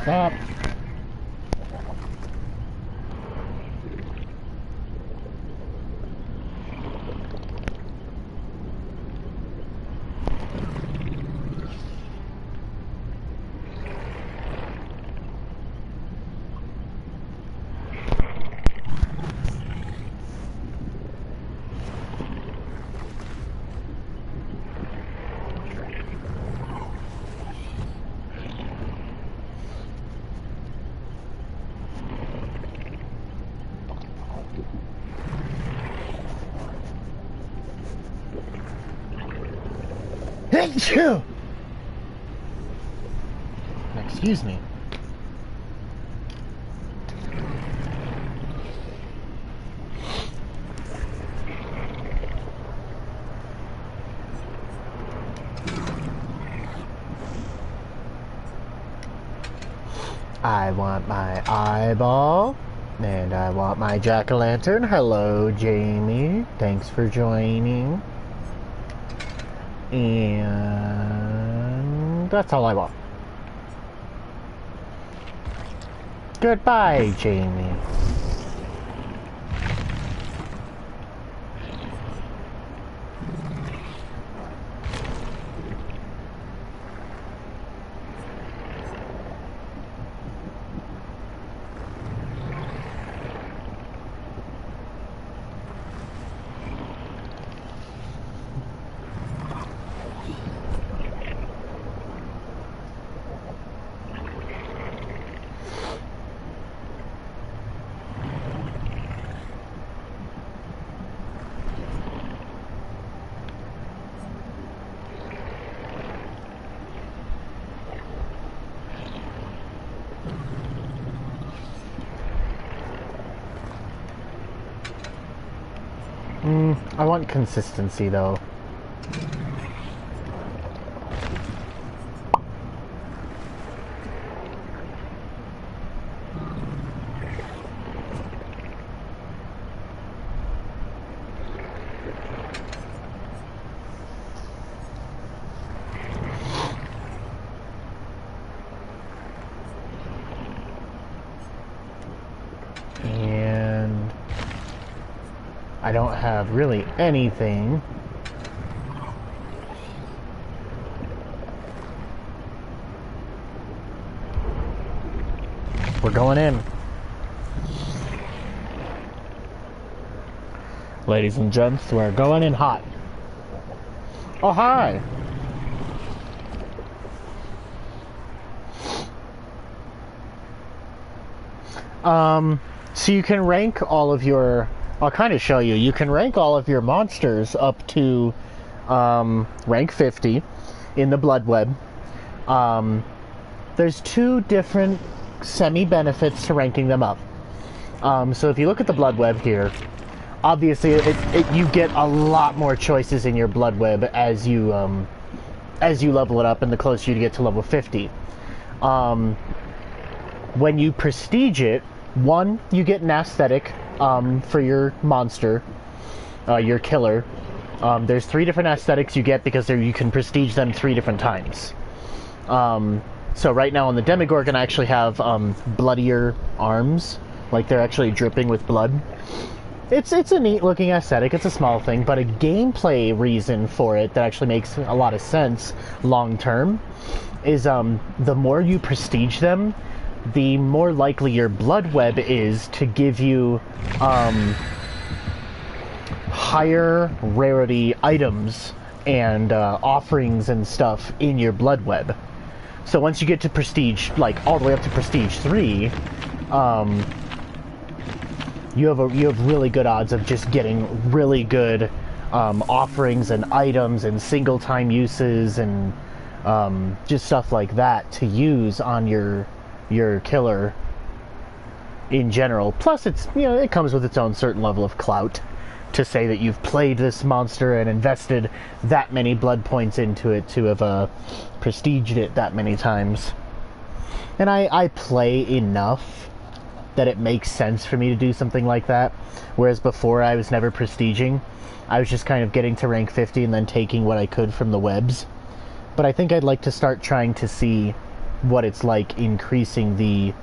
Stop. Thank you! Excuse me. I want my eyeball. And I want my jack-o'-lantern. Hello, Jamie. Thanks for joining. And that's all I want. Goodbye, Jamie. I want consistency, though. And I don't have really anything. We're going in. Ladies and gents, we're going in hot. Oh, hi! So you can rank all of your... I'll kind of show you. You can rank all of your monsters up to rank 50 in the Blood Web. There's two different semi-benefits to ranking them up. So if you look at the Blood Web here, obviously you get a lot more choices in your Blood Web as you level it up and the closer you get to level 50. When you prestige it, one, you get an aesthetic for your monster, your killer. There's 3 different aesthetics you get because you can prestige them 3 different times. So right now on the Demogorgon I actually have bloodier arms, like they're actually dripping with blood. It's a neat looking aesthetic, it's a small thing, but a gameplay reason for it that actually makes a lot of sense long term is the more you prestige them, the more likely your Blood Web is to give you higher rarity items and offerings and stuff in your Blood Web. So once you get to prestige, like all the way up to prestige 3, you have really good odds of just getting really good offerings and items and single time uses and just stuff like that to use on your killer in general. Plus it's, it comes with its own certain level of clout to say that you've played this monster and invested that many blood points into it to have prestiged it that many times. And I play enough that it makes sense for me to do something like that, whereas before I was never prestiging. I was just kind of getting to rank 50 and then taking what I could from the webs. But I think I'd like to start trying to see what it's like increasing the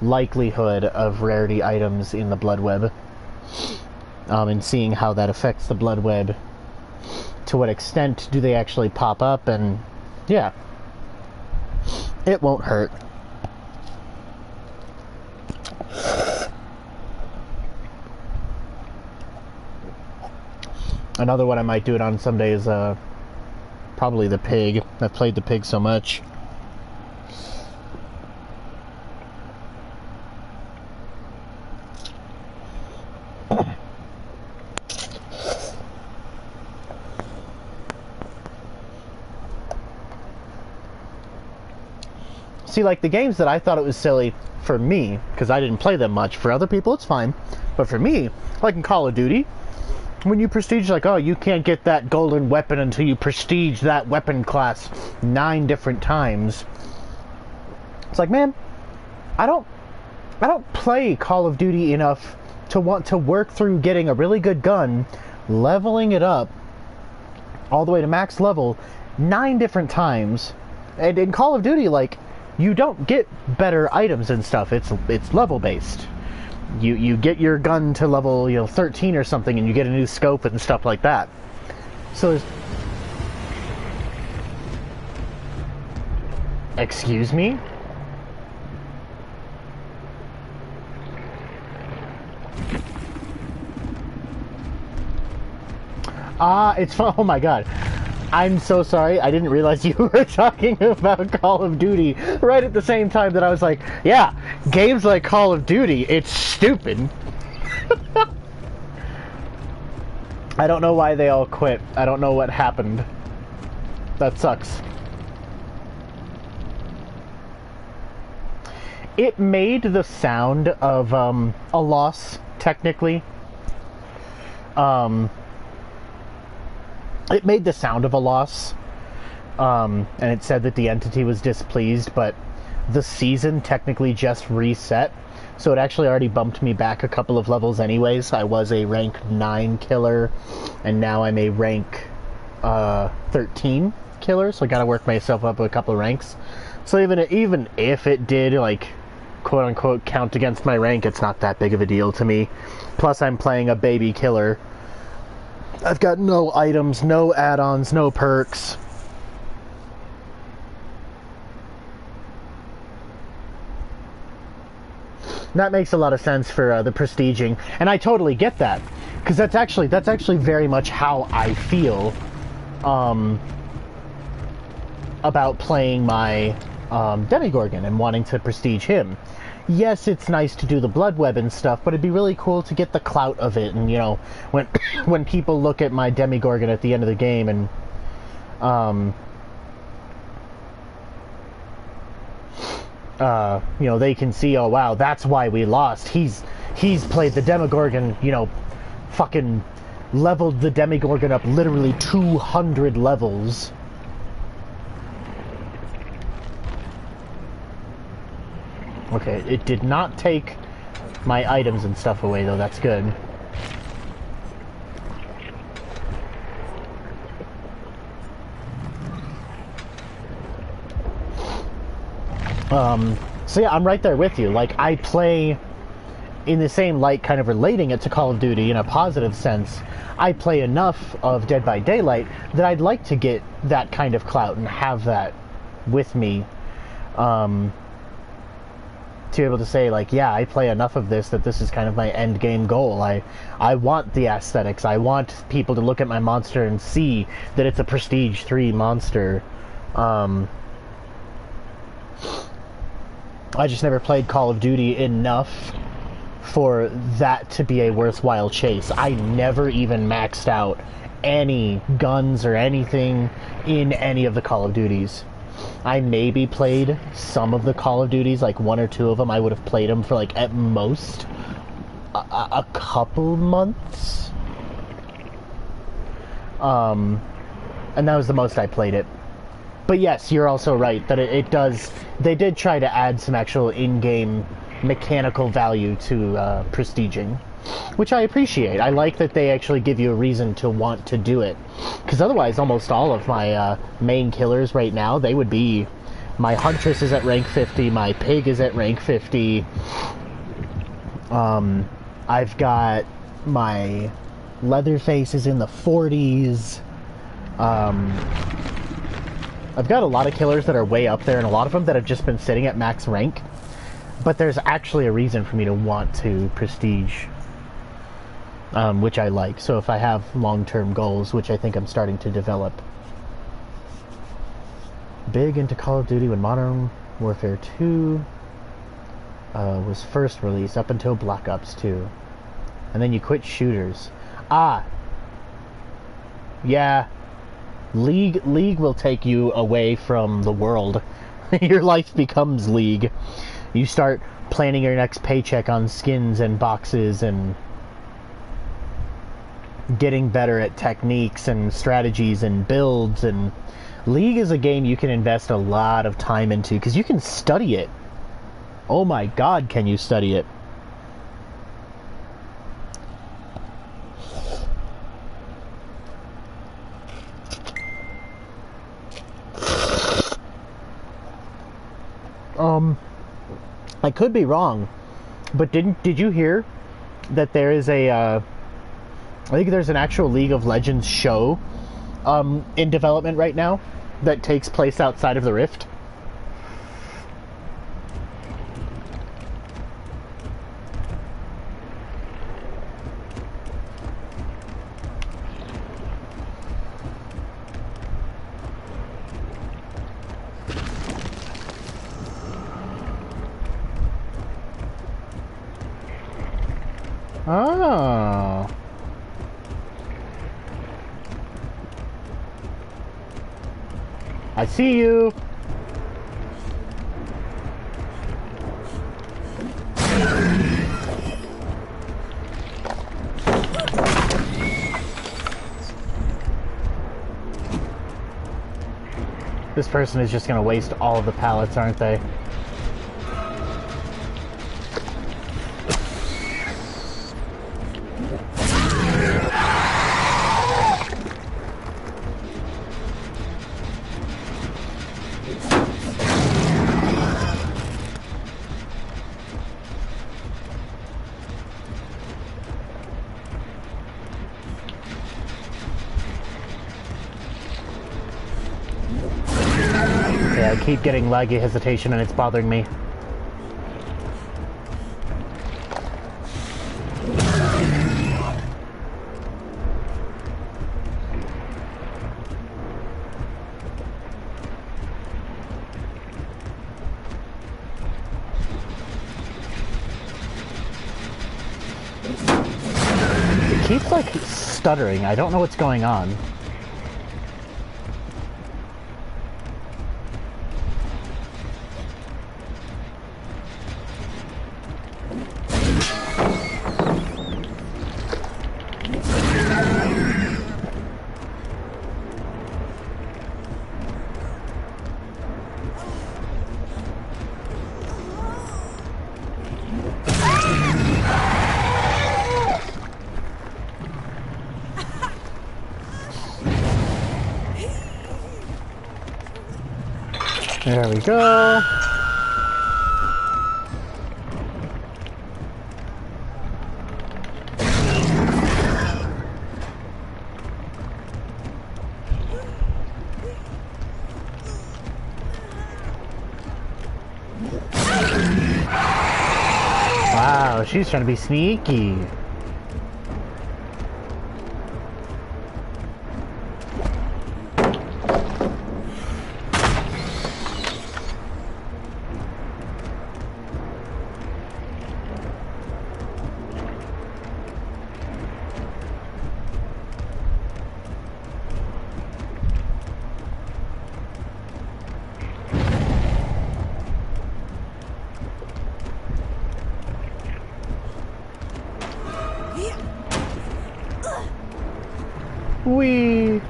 likelihood of rarity items in the Blood Web, and seeing how that affects the Blood Web. To what extent do they actually pop up? And yeah, it won't hurt. Another one I might do it on someday is probably the pig. I've played the pig so much. See, like the games that I thought it was silly for me, because I didn't play them much. For other people, it's fine. But for me, like in Call of Duty, when you prestige, like, oh, you can't get that golden weapon until you prestige that weapon class 9 different times. It's like, man, I don't play Call of Duty enough to want to work through getting a really good gun, leveling it up all the way to max level 9 different times. And in Call of Duty, like, you don't get better items and stuff. It's level based. You get your gun to level 13 or something, and you get a new scope and stuff like that. So there's... Excuse me? It's fun. Oh my god. I'm so sorry. I didn't realize you were talking about Call of Duty right at the same time that I was like, yeah, games like Call of Duty, it's stupid. I don't know why they all quit. I don't know what happened. That sucks. It made the sound of a loss, technically. It made the sound of a loss, and it said that the entity was displeased, but the season technically just reset, so it actually already bumped me back a couple of levels anyways. I was a rank 9 killer, and now I'm a rank 13 killer, so I gotta work myself up a couple of ranks. So even if it did, like, quote-unquote count against my rank, it's not that big of a deal to me. Plus, I'm playing a baby killer. I've got no items, no add-ons, no perks. That makes a lot of sense for the prestiging, and I totally get that. Because that's actually very much how I feel about playing my Demigorgon and wanting to prestige him. Yes, it's nice to do the blood web and stuff, but it'd be really cool to get the clout of it. And, you know, when when people look at my Demigorgon at the end of the game and you know, they can see, oh wow, that's why we lost. He's played the Demigorgon, you know, fucking leveled the Demigorgon up literally 200 levels. Okay, it did not take my items and stuff away, though. That's good. So yeah, I'm right there with you. Like, I play in the same light, kind of relating it to Call of Duty in a positive sense. I play enough of Dead by Daylight that I'd like to get that kind of clout and have that with me. To be able to say, like, yeah, I play enough of this that this is kind of my end game goal. I want the aesthetics. I want people to look at my monster and see that it's a Prestige 3 monster. I just never played Call of Duty enough for that to be a worthwhile chase. I never even maxed out any guns or anything in any of the Call of Duties. I maybe played some of the Call of Duties, like 1 or 2 of them. I would have played them for, like, at most a couple months. And that was the most I played it. But yes, you're also right that it does. They did try to add some actual in-game mechanical value to prestiging, which I appreciate. I like that they actually give you a reason to want to do it, because otherwise almost all of my main killers right now, they would be, my Huntress is at rank 50, my Pig is at rank 50, I've got my Leatherface is in the 40s, I've got a lot of killers that are way up there, and a lot of them that have just been sitting at max rank, but there's actually a reason for me to want to prestige, which I like. So if I have long-term goals, which I think I'm starting to develop. Big into Call of Duty when Modern Warfare 2 was first released, up until Black Ops 2. And then you quit shooters. Ah! Yeah. League will take you away from the world. Your life becomes League. You start planning your next paycheck on skins and boxes and getting better at techniques and strategies and builds, and League is a game you can invest a lot of time into because you can study it. Oh my god, can you study it? I could be wrong, but did you hear that there is a I think there's an actual League of Legends show in development right now that takes place outside of the Rift? Oh. I see you. This person is just going to waste all of the pallets, aren't they? I keep getting laggy hesitation and it's bothering me. keeps, like, stuttering. I don't know what's going on. There we go. Wow, she's trying to be sneaky. Wee.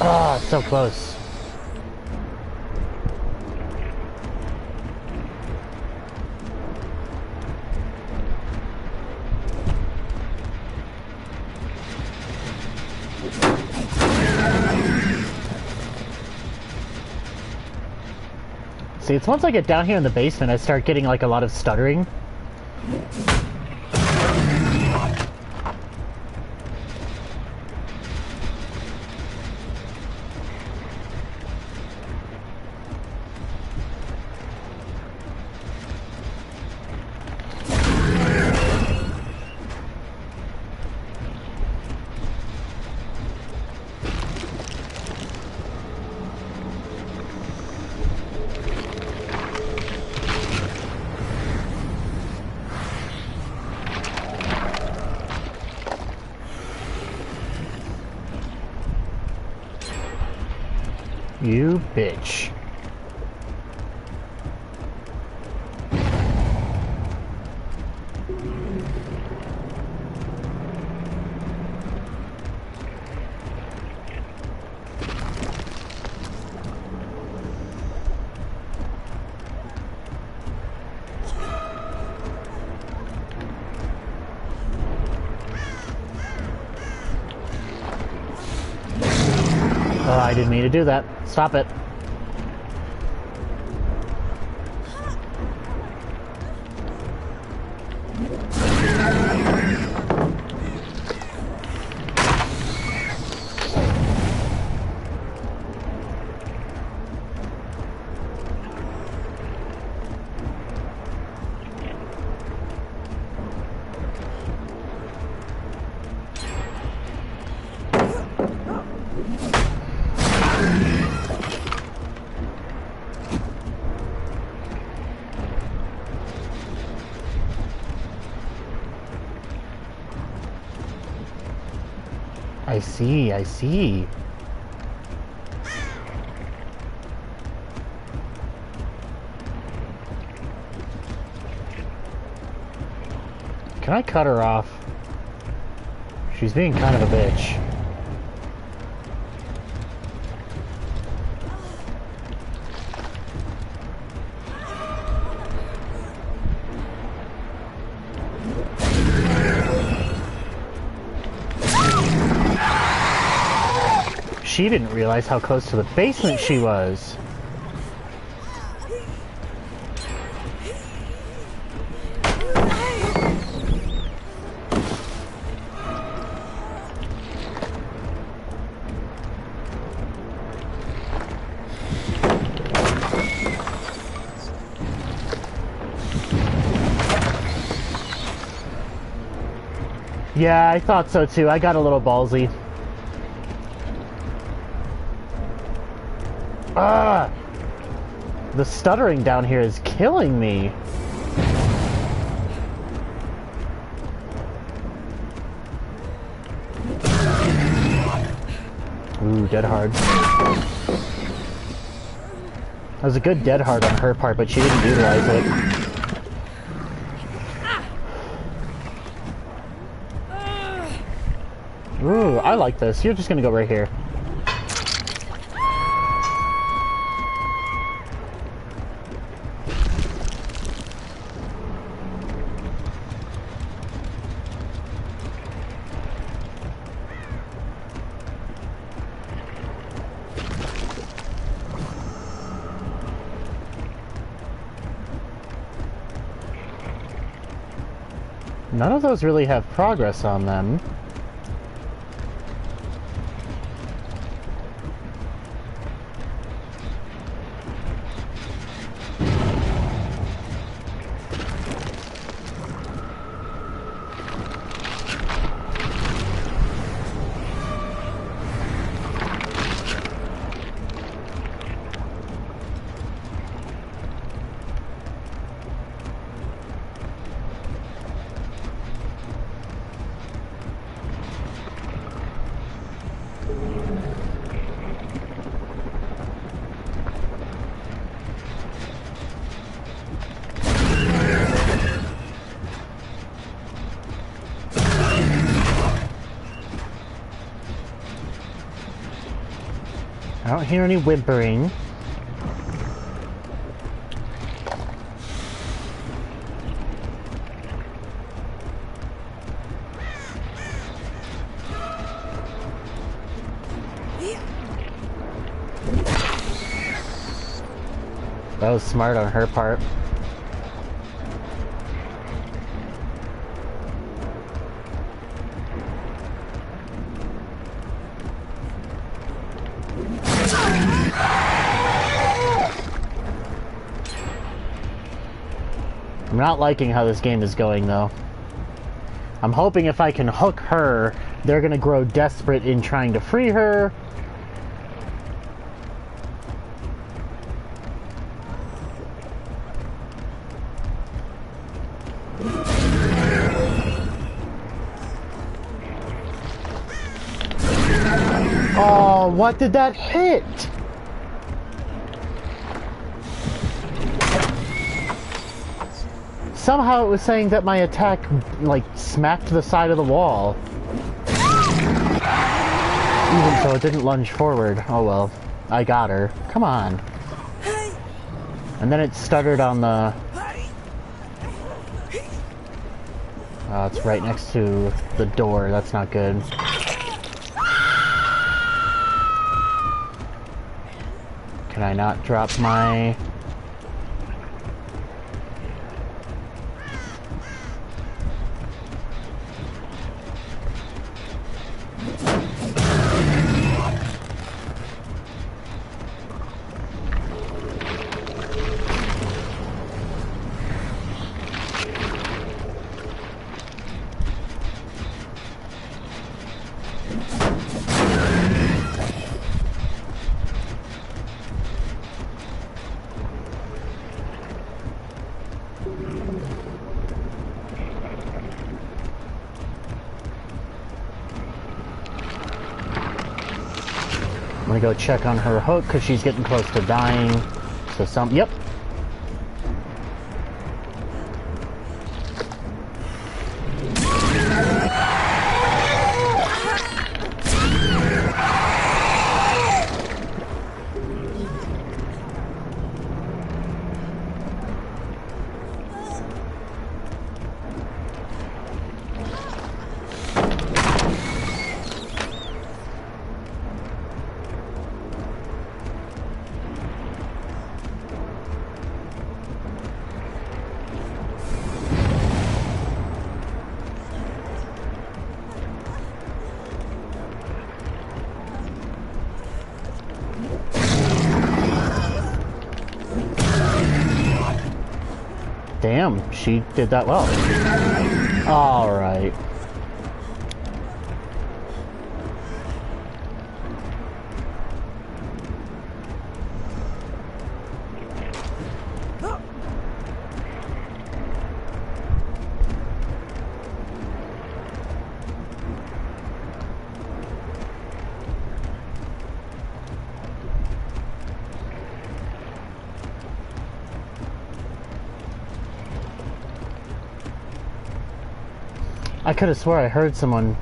Ah, so close. See, it's once I get down here in the basement, I start getting like a lot of stuttering. You bitch. Oh, I didn't mean to do that. Stop it. I see, I see. Can I cut her off? She's being kind of a bitch. She didn't realize how close to the basement she was. Yeah, I thought so too. I got a little ballsy. Ah! The stuttering down here is killing me. Ooh, dead hard. That was a good dead hard on her part, but she didn't utilize it. Ooh, I like this. You're just gonna go right here. None of those really have progress on them. I don't hear any whimpering. That was smart on her part. I'm not liking how this game is going, though. I'm hoping if I can hook her, they're gonna grow desperate in trying to free her. Oh, what did that hit? Somehow it was saying that my attack, like, smacked the side of the wall. Even so, it didn't lunge forward. Oh well. I got her. Come on. And then it stuttered on the... Oh, it's right next to the door. That's not good. Can I not drop my... I'm gonna go check on her hook because she's getting close to dying. So yep. Damn, she did that well. Alright. I could have swore I heard someone.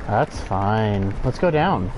That's fine. Let's go down.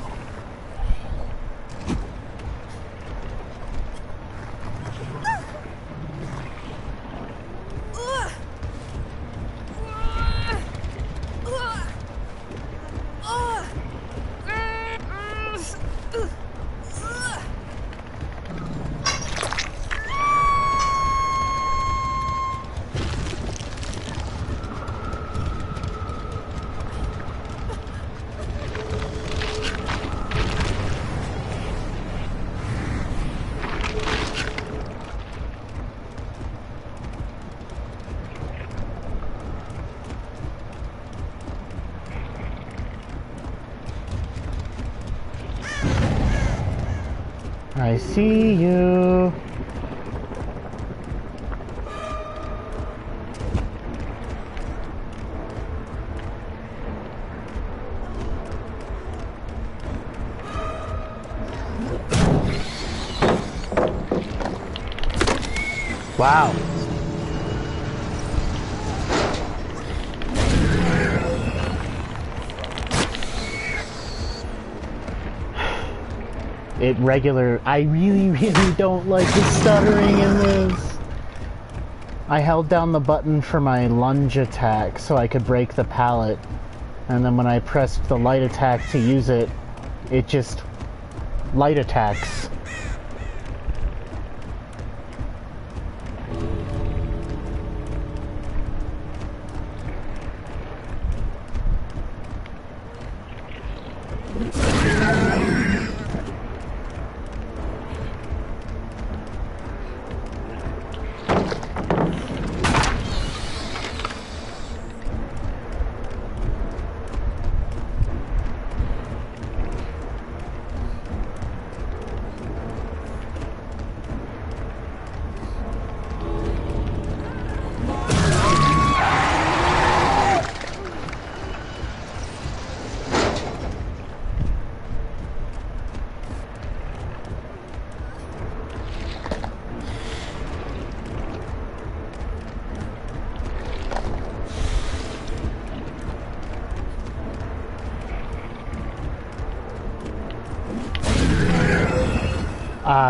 I see you. Wow. I really don't like the stuttering in this. I held down the button for my lunge attack so I could break the pallet, and then when I pressed the light attack to use it, it just light attacks.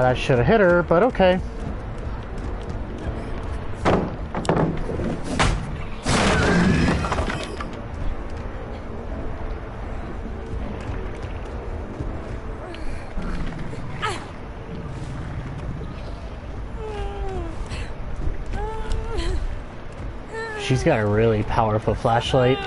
That should have hit her, but okay. She's got a really powerful flashlight.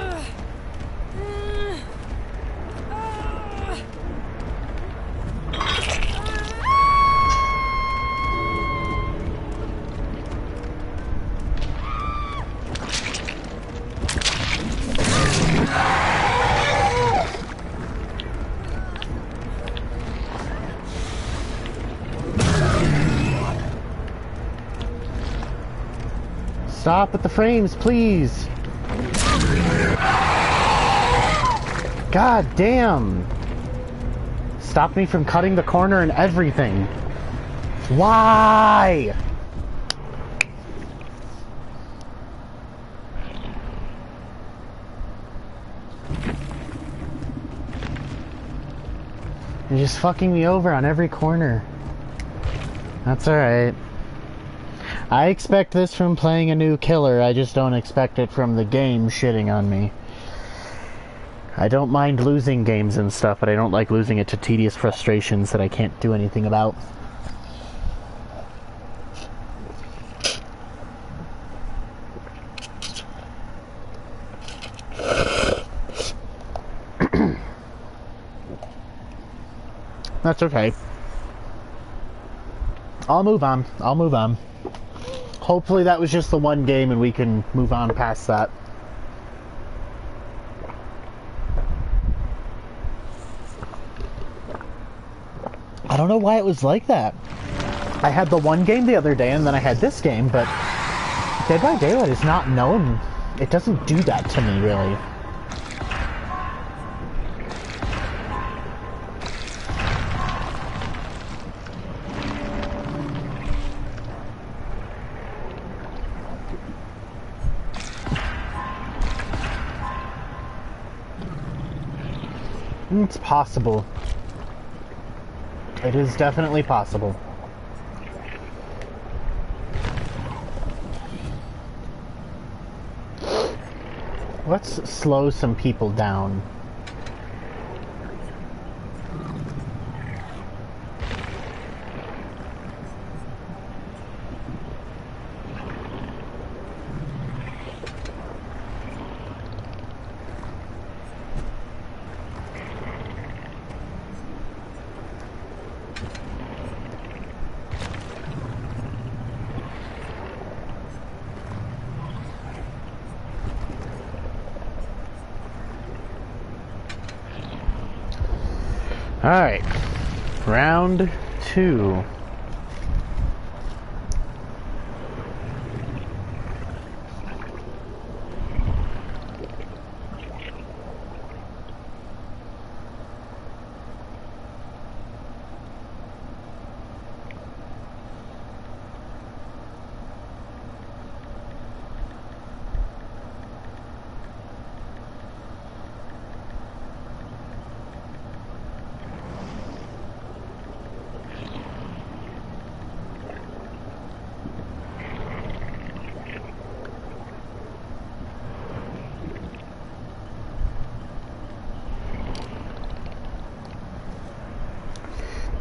Stop with the frames, please. God damn. Stop me from cutting the corner and everything. Why? You're just fucking me over on every corner. That's alright. I expect this from playing a new killer, I just don't expect it from the game shitting on me. I don't mind losing games and stuff, but I don't like losing it to tedious frustrations that I can't do anything about. That's okay. I'll move on. I'll move on. Hopefully that was just the one game and we can move on past that. I don't know why it was like that. I had the one game the other day, and then I had this game, but Dead by Daylight is not known. It doesn't do that to me, really. It's possible. It is definitely possible. Let's slow some people down. Alright, round 2.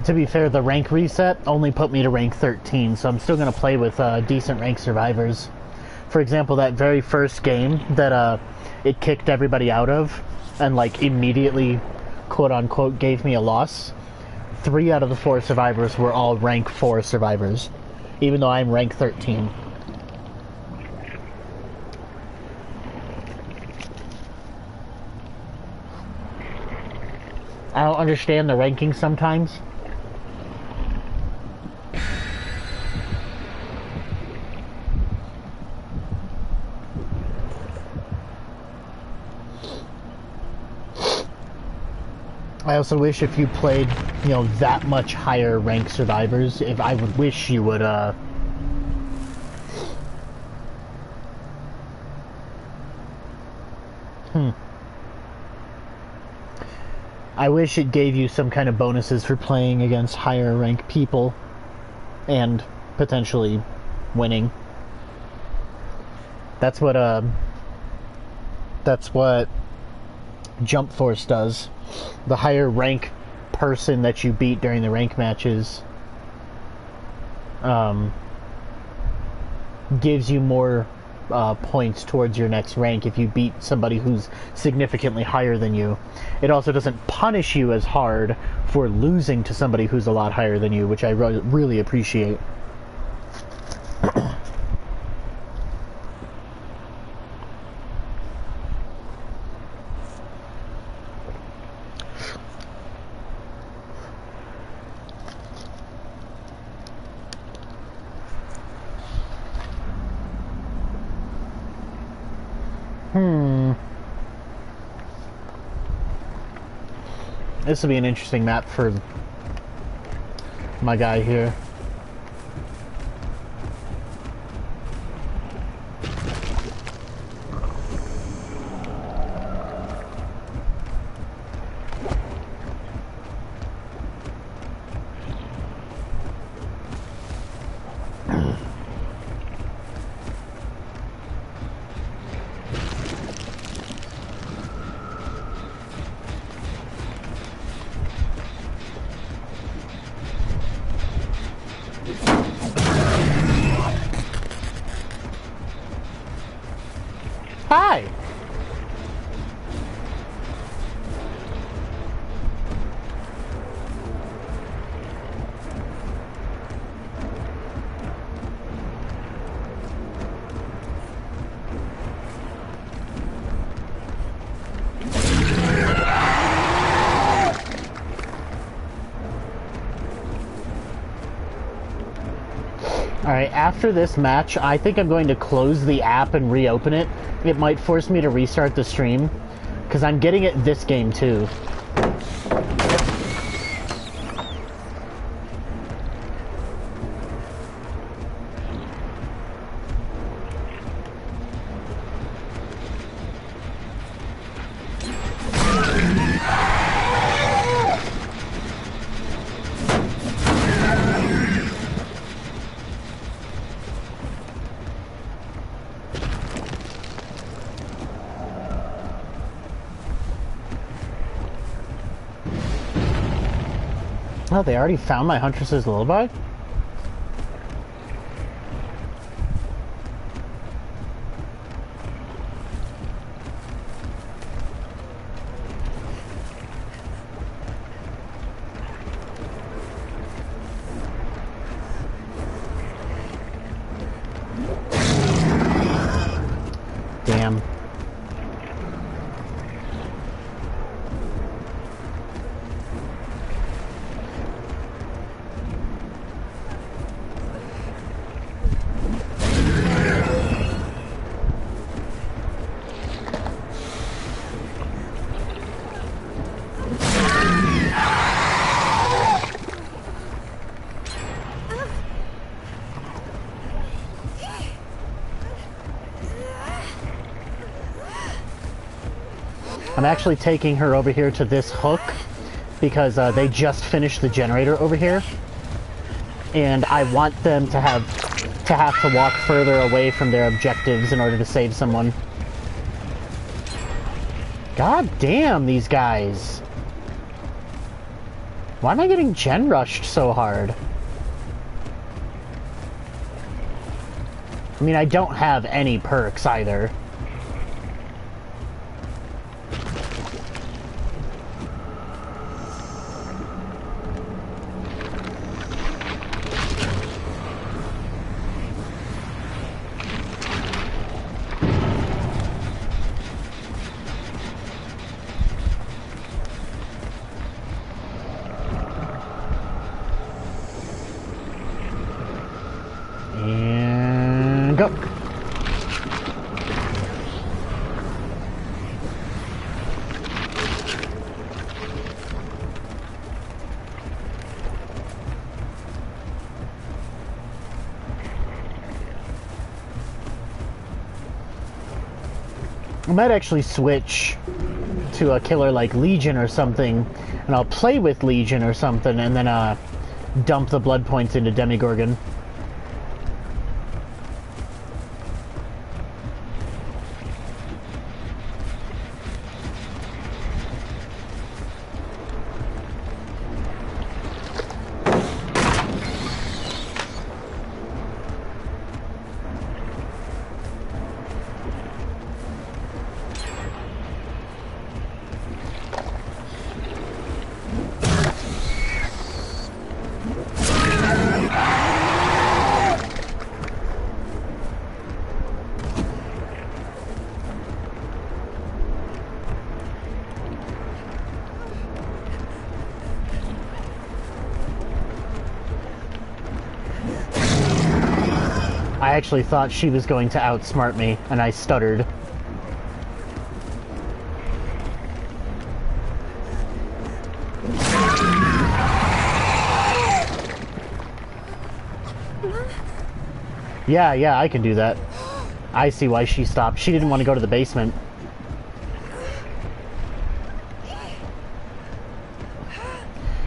To be fair, the rank reset only put me to rank 13, so I'm still going to play with decent rank survivors. For example, that very first game that it kicked everybody out of and like immediately quote-unquote gave me a loss, 3 out of the 4 survivors were all rank 4 survivors, even though I'm rank 13. I don't understand the rankings sometimes. I also wish if you played, you know, that much higher rank survivors, if I would wish you would, I wish it gave you some kind of bonuses for playing against higher rank people and potentially winning. That's what Jump Force does. The higher rank person that you beat during the rank matches gives you more points towards your next rank if you beat somebody who's significantly higher than you. It also doesn't punish you as hard for losing to somebody who's a lot higher than you, which I really appreciate. This will be an interesting map for my guy here. Alright, after this match, I think I'm going to close the app and reopen it. It might force me to restart the stream, because I'm getting it this game too. Oh, they already found my Huntress's Lullaby? Damn. I'm actually taking her over here to this hook because they just finished the generator over here, and I want them to have to walk further away from their objectives in order to save someone. God damn, these guys. Why am I getting gen rushed so hard? I mean, I don't have any perks either. And go. I might actually switch to a killer like Legion or something, and I'll play with Legion or something, and then dump the blood points into Demigorgon. I actually thought she was going to outsmart me, and I stuttered. Yeah, I can do that. I see why she stopped. She didn't want to go to the basement.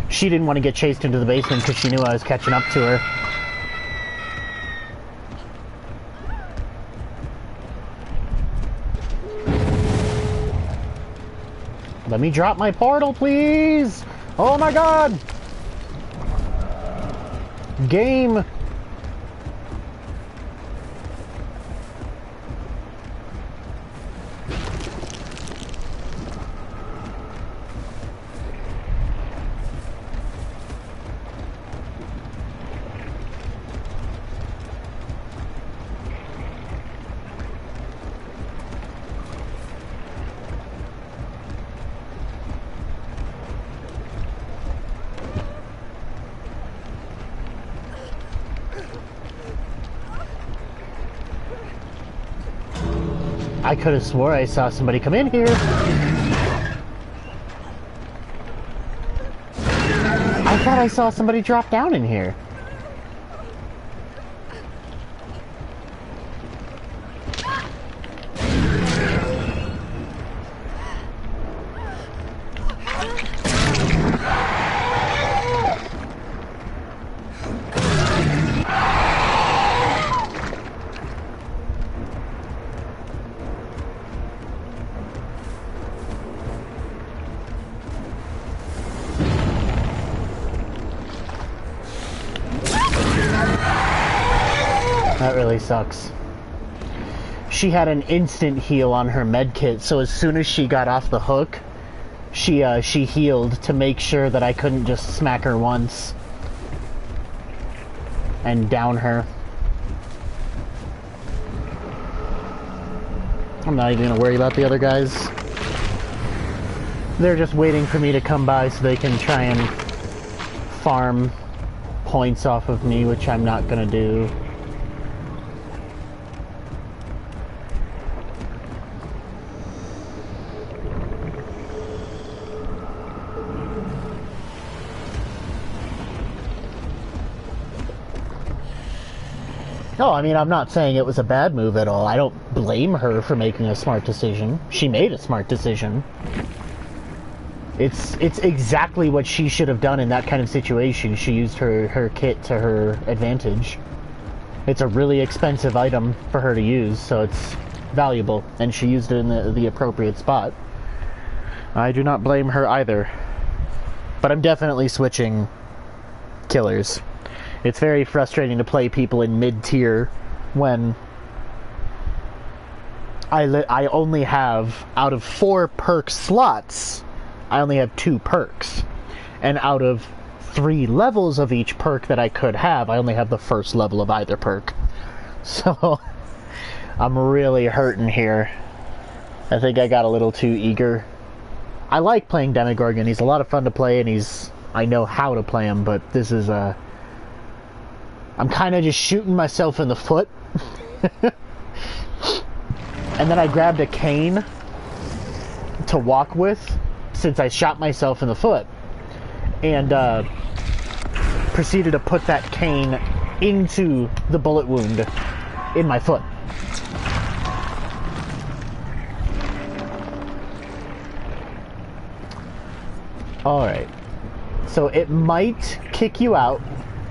She didn't want to get chased into the basement because she knew I was catching up to her. Let me drop my portal, please! Oh my god! Game! I could have swore I saw somebody come in here. I thought I saw somebody drop down in here. That really sucks. She had an instant heal on her med kit, so as soon as she got off the hook, she healed to make sure that I couldn't just smack her once and down her. I'm not even gonna worry about the other guys. They're just waiting for me to come by so they can try and farm points off of me, which I'm not gonna do. No, I mean, I'm not saying it was a bad move at all. I don't blame her for making a smart decision. She made a smart decision. It's exactly what she should have done in that kind of situation. She used her kit to her advantage. It's a really expensive item for her to use, so it's valuable, and she used it in the appropriate spot. I do not blame her either. But I'm definitely switching killers. It's very frustrating to play people in mid-tier when I only have, out of 4 perk slots, I only have 2 perks. And out of 3 levels of each perk that I could have, I only have the first level of either perk. So, I'm really hurting here. I think I got a little too eager. I like playing Demogorgon. He's a lot of fun to play, and I know how to play him, but this is I'm kind of just shooting myself in the foot. And then I grabbed a cane to walk with, since I shot myself in the foot. And proceeded to put that cane into the bullet wound in my foot. Alright. So it might kick you out,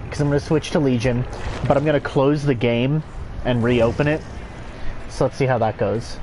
because I'm going to switch to Legion, but I'm going to close the game and reopen it. So let's see how that goes.